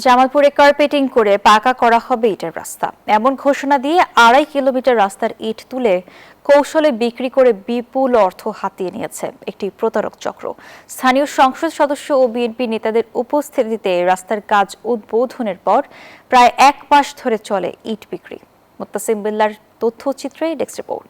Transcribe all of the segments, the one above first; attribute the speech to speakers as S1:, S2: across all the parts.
S1: জামালপুরে কার্পেটিং করে পাকা করা হবে ইটের রাস্তা, এমন ঘোষণা দিয়ে 2.5 কিলোমিটার রাস্তার ইট তুলে কৌশলে বিক্রি করে বিপুল অর্থ হাতিয়ে নিয়েছে একটি প্রতারক চক্র। স্থানীয় সংসদ সদস্য ও বিএনপি নেতাদের উপস্থিতিতে রাস্তার কাজ উদ্বোধনের পর প্রায় 1 মাস ধরে চলে ইট বিক্রি। Muttasim বিল্লার তথ্যচিত্রে desk report.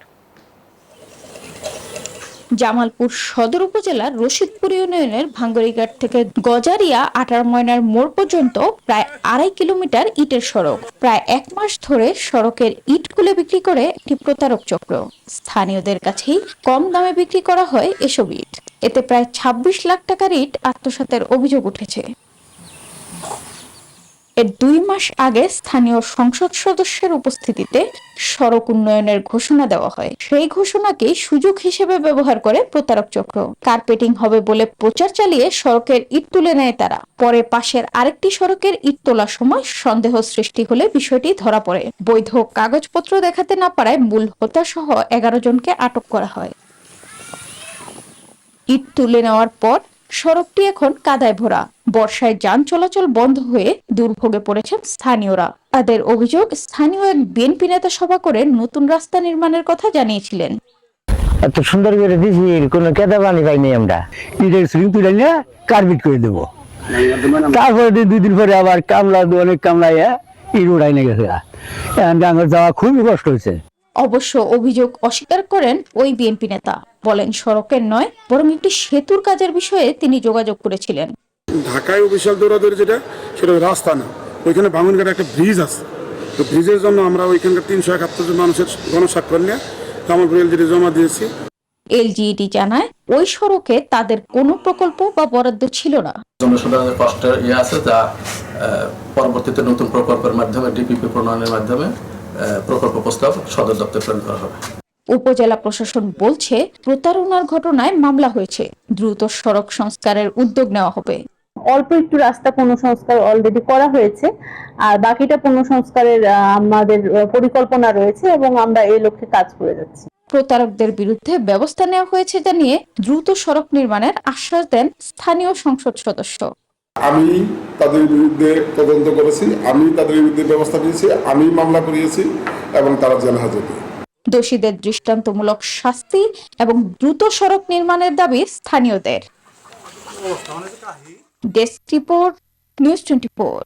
S2: জামালপুর সদর উপজেলার রশিদপুর ইউনিয়নের ভাঙ্গরিঘাট থেকে গজারিয়া আটার ময়নার মোড় পর্যন্ত প্রায় 2.5 কিলোমিটার ইটের সড়ক। প্রায় 1 মাস ধরে সড়কের ইট খুলে বিক্রি করে একটি প্রতারক চক্র। স্থানীয়দের কাছেই কম দামে বিক্রি করা হয় এসব ইট। এতে প্রায় 26 লাখ টাকার ইট আত্মসাতের অভিযোগ উঠেছে। এর 2 মাস আগে স্থানীয় সংসদ সদস্যের উপস্থিতিতে সড়ক উন্নয়নের ঘোষণা দেওয়া হয়। সেই ঘোষণাকে সুযোগ হিসেবে ব্যবহার করে প্রতারক চক্র কার্পেটিং হবে বলে প্রচার চালিয়ে সড়কের ইট তুলে নেয় তারা। পরে পাশের আরেকটি সড়কের ইট তোলার সময় সন্দেহ সৃষ্টি হলে বিষয়টি ধরা পড়ে। বৈধ কাগজপত্র দেখাতে না পারায় মূল হোতা সহ 11 জনকে আটক করা হয়। ইট তুলে নেওয়ার পর সড়কটি এখন কাদায় ভরা। বর্ষায় যান চলাচল বন্ধ হয়ে দুর্ভোগে পড়েছেন স্থানীয়রা। তাদের অভিযোগ, স্থানীয় এক বিএনপি নেতা সভা করে নতুন রাস্তা নির্মাণের কথা জানিয়েছিলেন।
S3: এত সুন্দর করে দিয়েছি, কোনো কেদা পানি পাইনি আমরা। ইটের সুইং তুলে নিয়ে কার্পেট করে দেবো। তারপরে 2 দিন পরে আবার কামলা অনেক কামলাইয়া ইট উড়াই নিয়ে গেছে। আমার যাওয়া খুবই কষ্ট হয়েছে।
S2: অবশ্য অভিযোগ অস্বীকার করেন ওই বিএনপি নেতা। বলেন সড়কের নয় বরং একটি সেতুর কাজের বিষয়ে তিনি যোগাযোগ করেছিলেন।
S4: ঢাকায় বিশাল দৌড়াদৌড়ি যেটা, সেটা রাস্তা না, ওইখানে ভাঙনঘাটে একটা ব্রিজ আছে। তো ব্রিজের জন্য আমরা ওইখানকার 371 জন মানুষের গণস্বাক্ষর নিয়ে জামালপুর এলজিডি জমা দিয়েছি।
S2: এলজিইডি জানায় ওই সড়কে তাদের কোনো প্রকল্প বা বরাদ্দ ছিল না।
S5: জনসাধারণের কষ্টের আছে, যা পরবর্তীতে নতুন প্রকল্পের মাধ্যমে ডিপিপি প্রণয়নের মাধ্যমে প্রকল্প প্রস্তাব সদর দপ্তরে প্রেরণ করা হবে।
S2: উপজেলা প্রশাসন বলছে প্রতারণার ঘটনায় মামলা হয়েছে। দ্রুত সড়ক সংস্কারের উদ্যোগ নেওয়া হবে।
S6: অল্প একটু রাস্তা পুনঃসংস্কার অলরেডি করা হয়েছে, আর বাকিটা পুনঃসংস্কারের আমাদের পরিকল্পনা রয়েছে এবং আমরা এই লক্ষ্যে কাজ করে যাচ্ছি।
S2: প্রতারকদের বিরুদ্ধে ব্যবস্থা নেওয়া হয়েছে জানিয়ে দ্রুত সড়ক নির্মাণের আশ্বাস দেন স্থানীয় সংসদ সদস্য।
S4: আমি তাদের বিরুদ্ধে তদন্ত করেছি, আমি তাদের বিরুদ্ধে ব্যবস্থা নিয়েছি, আমি মামলা করিয়েছি এবং তারা জেল হাজতে।
S2: দোষীদের দৃষ্টান্তমূলক শাস্তি এবং দ্রুত সড়ক নির্মাণের দাবি স্থানীয়দের। Desk report, news 24।